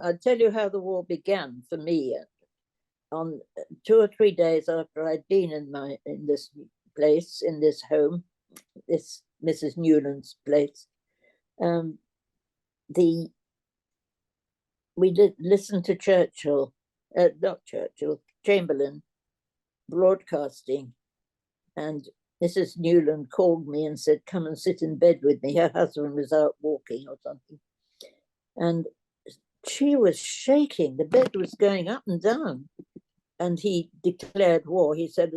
I'll tell you how the war began for me. On 2 or 3 days after I'd been in this place, in this home, this Mrs. Newland's place, we did listen to Chamberlain broadcasting, and Mrs. Newland called me and said, come and sit in bed with me. Her husband was out walking or something. And she was shaking. The bed was going up and down. And he declared war. He said,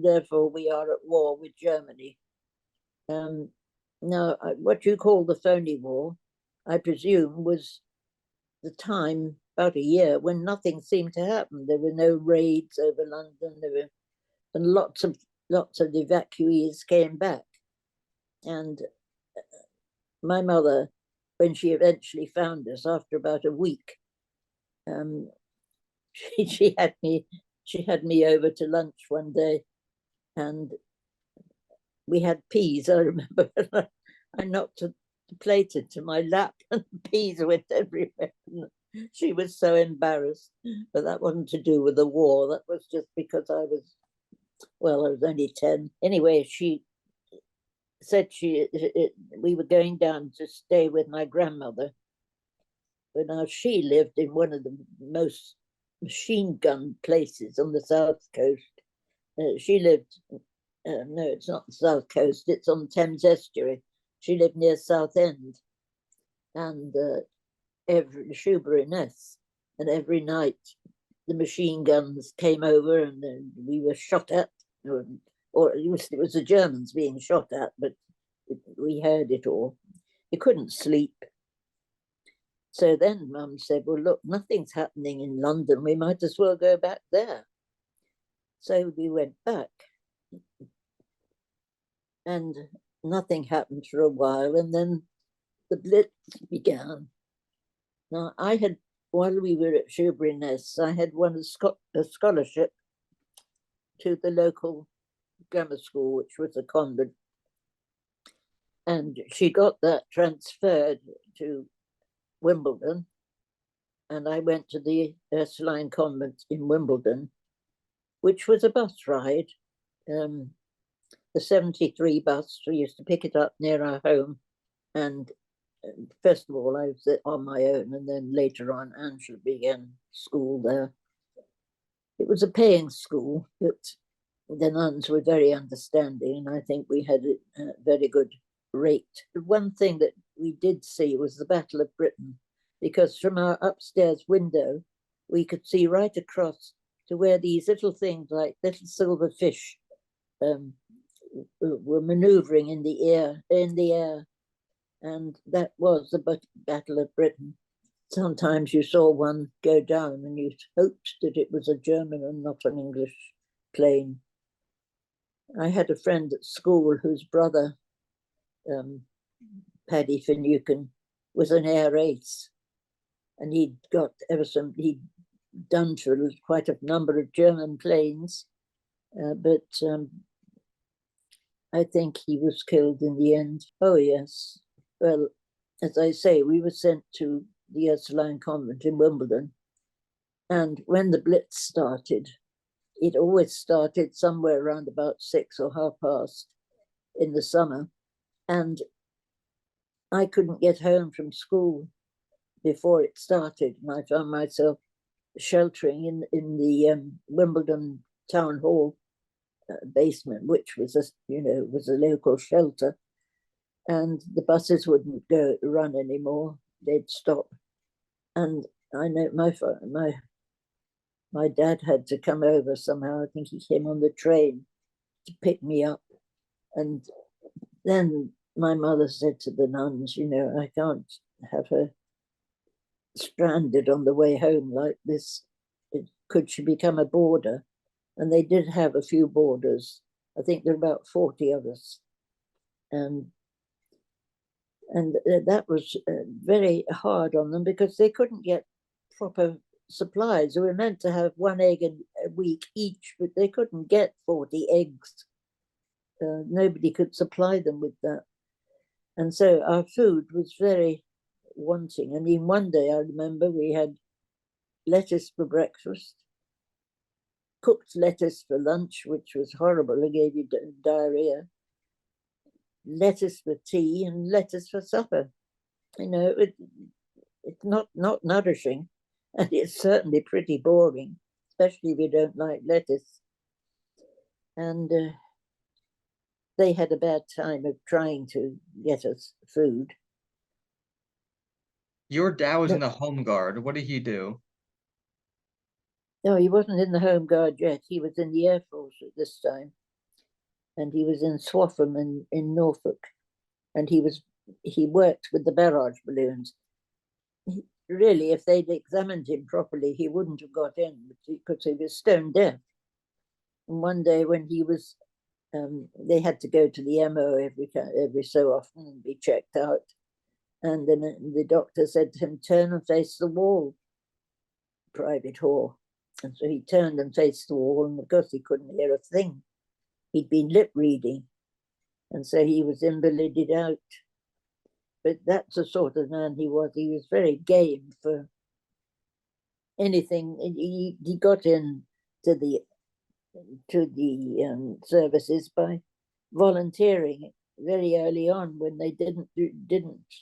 therefore, we are at war with Germany. Now, what you call the phony war, I presume, was the time, about a year, when nothing seemed to happen. There were no raids over London. And lots of evacuees came back. And my mother, when she eventually found us after about a week, she had me over to lunch one day, and we had peas. I remember I knocked the plate into my lap and the peas went everywhere. She was so embarrassed, but that wasn't to do with the war. That was just because I was only 10. Anyway, she said we were going down to stay with my grandmother. But now she lived in one of the most machine gun places on the south coast. She lived, no, it's not the south coast, it's on Thames Estuary. She lived near Southend, and Shoebury-Ness, and every night the machine guns came over and we were shot at, or it was the Germans being shot at, but we heard it all. You couldn't sleep. So then Mum said, well, look, nothing's happening in London. We might as well go back there. So we went back. And nothing happened for a while. And then the Blitz began. Now, while we were at Shoebury-Ness, I had won a scholarship to the local grammar school, which was a convent. And she got that transferred to Wimbledon, and I went to the Ursuline Convent in Wimbledon, which was a bus ride. The 73 bus, we used to pick it up near our home, and first of all I was on my own, and then later on Angela began school there. It was a paying school, but the nuns were very understanding, and I think we had a very good rate. One thing that we did see was the Battle of Britain, because from our upstairs window, we could see right across to where these little things like little silver fish were maneuvering in the air. And that was the Battle of Britain. Sometimes you saw one go down and you hoped that it was a German and not an English plane. I had a friend at school whose brother, Paddy Finucane, was an air ace, and he'd done for quite a number of German planes, but I think he was killed in the end. Oh yes, well, as I say, we were sent to the Ursuline Convent in Wimbledon, and when the Blitz started, it always started somewhere around about 6 or 6:30 in the summer, and I couldn't get home from school before it started, and I found myself sheltering in the Wimbledon Town Hall basement, which was a local shelter, and the buses wouldn't run anymore; they'd stop. And I know my dad had to come over somehow. I think he came on the train to pick me up, and then my mother said to the nuns, I can't have her stranded on the way home like this. Could she become a boarder? And they did have a few boarders. I think there were about 40 of us. And that was very hard on them because they couldn't get proper supplies. They were meant to have 1 egg a week each, but they couldn't get 40 eggs. Nobody could supply them with that. And so our food was very wanting. I mean, one day I remember we had lettuce for breakfast, cooked lettuce for lunch, which was horrible. It gave you diarrhea. Lettuce for tea and lettuce for supper. You know, it's not nourishing, and it's certainly pretty boring, especially if you don't like lettuce. And they had a bad time of trying to get us food. Your dad was in the Home Guard. What did he do? No, he wasn't in the Home Guard yet. He was in the Air Force at this time, and he was in Swaffham in Norfolk, and he worked with the barrage balloons. Really, if they'd examined him properly, he wouldn't have got in because he was stone deaf. And one day when he was, they had to go to the MO every so often and be checked out. And then the doctor said to him, "Turn and face the wall, Private Hall." And so he turned and faced the wall, and of course he couldn't hear a thing. He'd been lip reading, and so he was invalided out. But that's the sort of man he was. He was very game for anything. He got in to the services by volunteering very early on when they didn't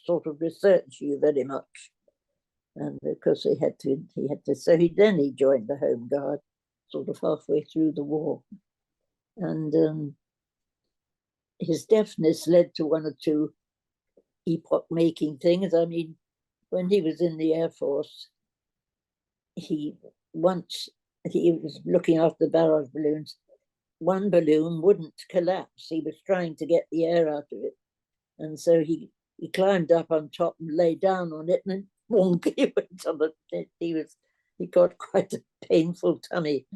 sort of research you very much, and of course he had to. So he joined the Home Guard, sort of halfway through the war, and his deafness led to one or two epoch-making things. I mean, when he was in the Air Force, he was looking after the barrage balloons. One balloon wouldn't collapse. He was trying to get the air out of it. And so he climbed up on top and lay down on it, and wonk, he went on it. He got quite a painful tummy.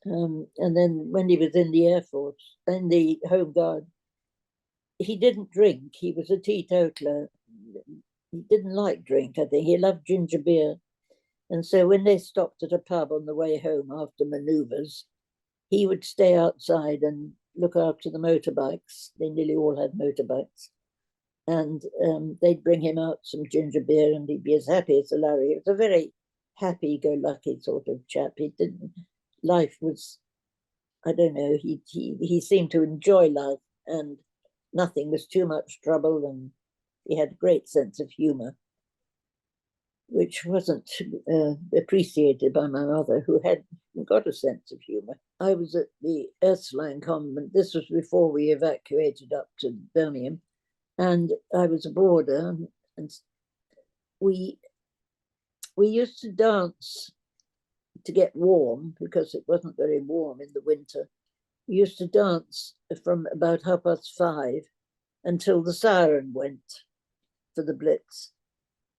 And then when he was in the Air Force, in the Home Guard, he didn't drink. He was a teetotaler. He didn't like drink, I think. He loved ginger beer. And so when they stopped at a pub on the way home after manoeuvres, he would stay outside and look after the motorbikes. They nearly all had motorbikes. And they'd bring him out some ginger beer, and he'd be as happy as a Larry. He was a very happy-go-lucky sort of chap. Life was, I don't know, he seemed to enjoy life, and nothing was too much trouble, and he had a great sense of humor, which wasn't appreciated by my mother, who had got a sense of humor. I was at the Ursuline Convent. This was before we evacuated up to Birmingham, and I was a boarder, and we used to dance to get warm, because it wasn't very warm in the winter. We used to dance from about 5:30 until the siren went for the Blitz.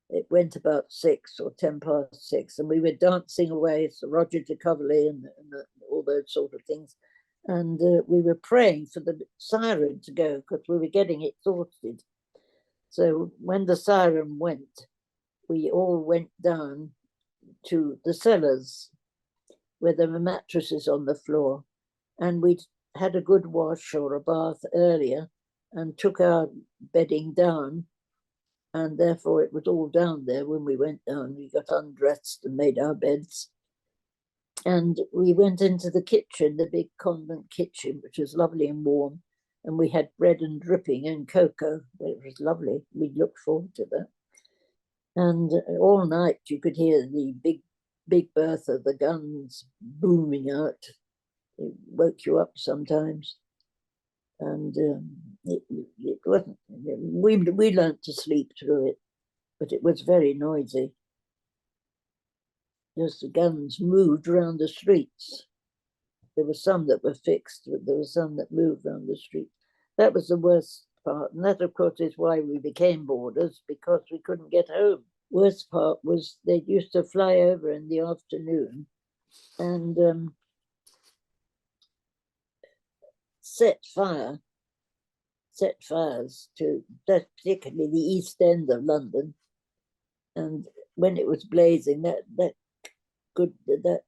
It went about 6 or 6:10, and we were dancing away, so Roger de Coverley and all those sort of things. And we were praying for the siren to go, because we were getting exhausted. So when the siren went, we all went down to the cellars where there were mattresses on the floor, and we'd had a good wash or a bath earlier and took our bedding down, and therefore it was all down there when we went down. We got undressed and made our beds, and we went into the kitchen, the big convent kitchen, which was lovely and warm, and we had bread and dripping and cocoa. It was lovely. We looked forward to that. And all night you could hear the big Bertha, the guns booming out. It woke you up sometimes. And it wasn't, we learned to sleep through it, but it was very noisy. As the guns moved around the streets. There were some that were fixed, but there were some that moved around the street. That was the worst part. And that, of course, is why we became boarders, because we couldn't get home. Worst part was they used to fly over in the afternoon and set fires to that, particularly the East End of London. And when it was blazing, that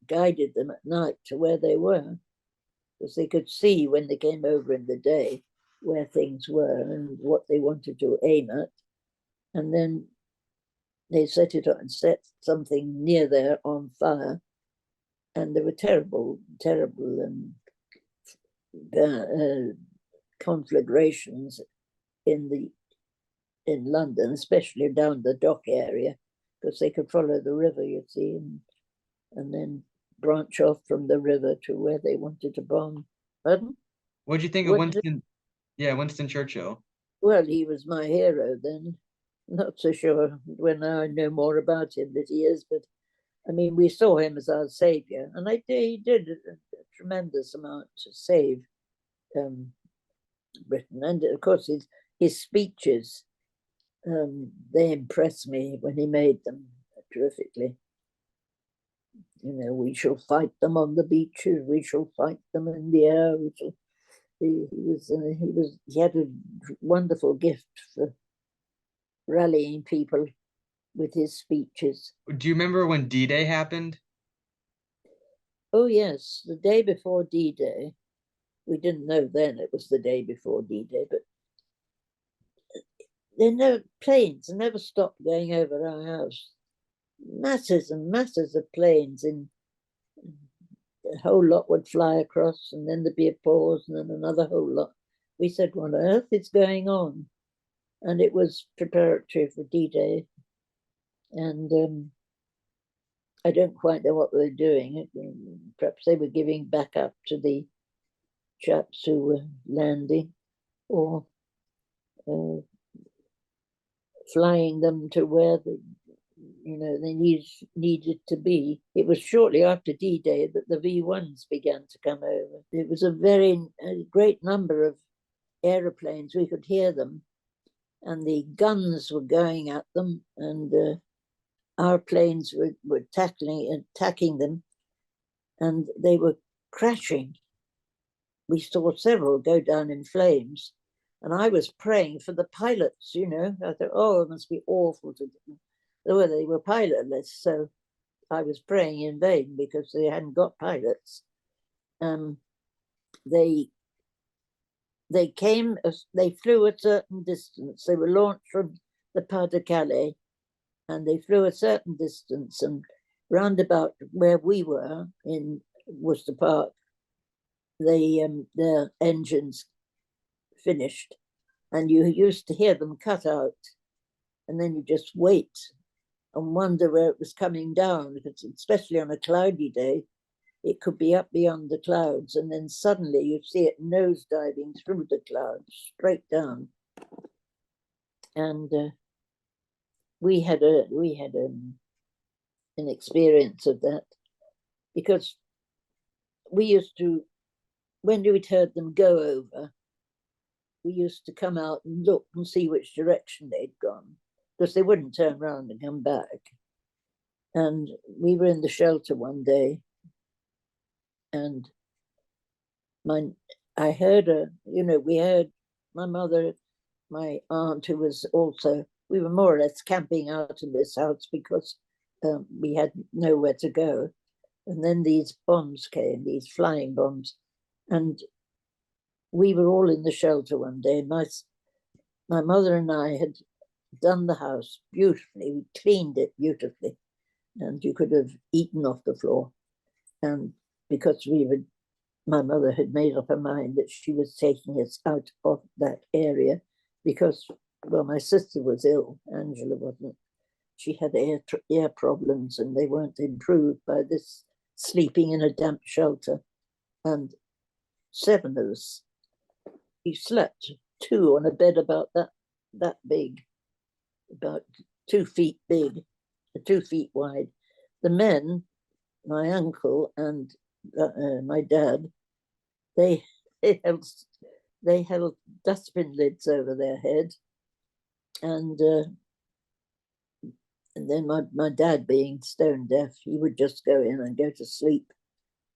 guided them at night to where they were, because they could see when they came over in the day where things were and what they wanted to aim at. And then they set it on, set something near there on fire, and there were terrible conflagrations in London, especially down the dock area, because they could follow the river, you see, and then branch off from the river to where they wanted to bomb. Pardon? What'd you think of What did it- Winston? Yeah, Winston Churchill. Well, he was my hero then. Not so sure when I know more about him that he is, but I mean, we saw him as our savior, and he did a tremendous amount to save Britain. And of course, his speeches, they impressed me when he made them terrifically. You know, we shall fight them on the beaches, we shall fight them in the air. He had a wonderful gift for rallying people with his speeches. Do you remember when D-Day happened? Oh yes, the day before D-Day. We didn't know then it was the day before D-Day, but planes never stopped going over our house. Masses and masses of planes, in a whole lot would fly across, and then there'd be a pause, and then another whole lot. We said, what on earth is going on? And it was preparatory for D-Day. And I don't quite know what they were doing. Perhaps they were giving backup to the chaps who were landing, or flying them to where they needed to be. It was shortly after D-Day that the V-1s began to come over. It was a great number of aeroplanes. We could hear them, and the guns were going at them, and our planes were attacking them, and they were crashing. We saw several go down in flames, and I was praying for the pilots. I thought, oh, it must be awful to them. Well, they were pilotless, so I was praying in vain because they hadn't got pilots. They flew a certain distance. They were launched from the Pas de Calais, and they flew a certain distance, and round about where we were in Worcester Park, their engines finished, and you used to hear them cut out, and then you just wait and wonder where it was coming down, because especially on a cloudy day, it could be up beyond the clouds, and then suddenly you see it nosediving through the clouds straight down. And we had an experience of that, because we used to, when we'd heard them go over, we used to come out and look and see which direction they'd gone, because they wouldn't turn around and come back. And we were in the shelter one day, and I heard we heard my mother, my aunt, who was also, we were more or less camping out in this house because we had nowhere to go. And then these bombs came, these flying bombs, and we were all in the shelter one day. My mother and I had done the house beautifully. We cleaned it beautifully, and you could have eaten off the floor. And because my mother had made up her mind that she was taking us out of that area because, well, my sister was ill, Angela wasn't. She had air problems, and they weren't improved by this sleeping in a damp shelter. And 7 of us, we slept 2 on a bed about that big, about 2 feet big, 2 feet wide. The men, my uncle and my dad, they held dustbin lids over their head, and then my dad, being stone deaf, he would just go in and go to sleep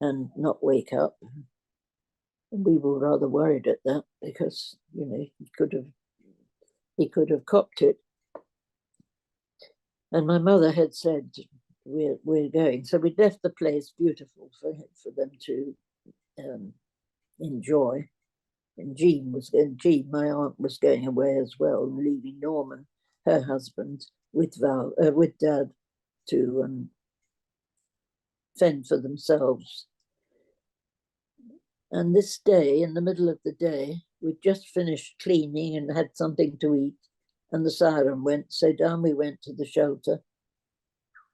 and not wake up. And we were rather worried at that, because he could have copped it. And my mother had said, we're going. So we left the place beautiful for them to enjoy. And Jean, my aunt, was going away as well, leaving Norman, her husband, with with Dad to fend for themselves. And this day, in the middle of the day, we'd just finished cleaning and had something to eat, and the siren went. So down we went to the shelter.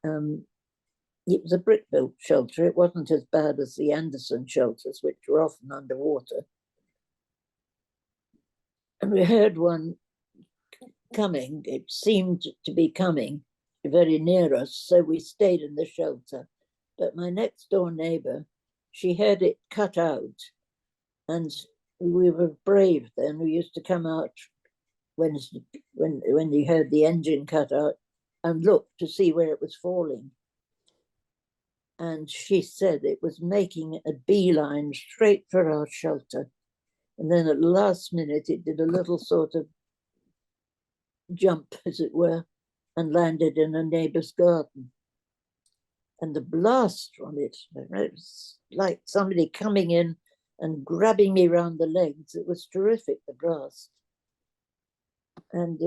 It was a brick-built shelter. It wasn't as bad as the Anderson shelters, which were often underwater. And we heard one coming. It seemed to be coming very near us, so we stayed in the shelter. But my next door neighbor, she heard it cut out, and we were brave then. We used to come out when you heard the engine cut out and look to see where it was falling. And she said it was making a beeline straight for our shelter. And then at the last minute, it did a little sort of jump, as it were, and landed in a neighbor's garden. And the blast from it was like somebody coming in and grabbing me round the legs. It was terrific, the blast. And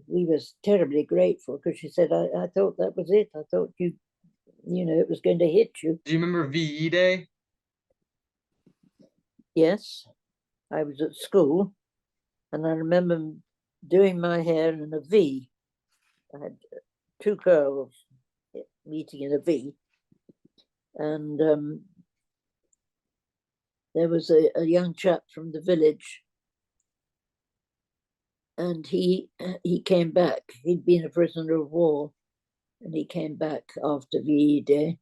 we was terribly grateful, because she said, I thought that was it. I thought you know, it was going to hit you. Do you remember VE Day? Yes, I was at school, and I remember doing my hair in a V. I had two curls meeting in a V, and there was a young chap from the village, and he came back. He'd been a prisoner of war, and he came back after VE Day,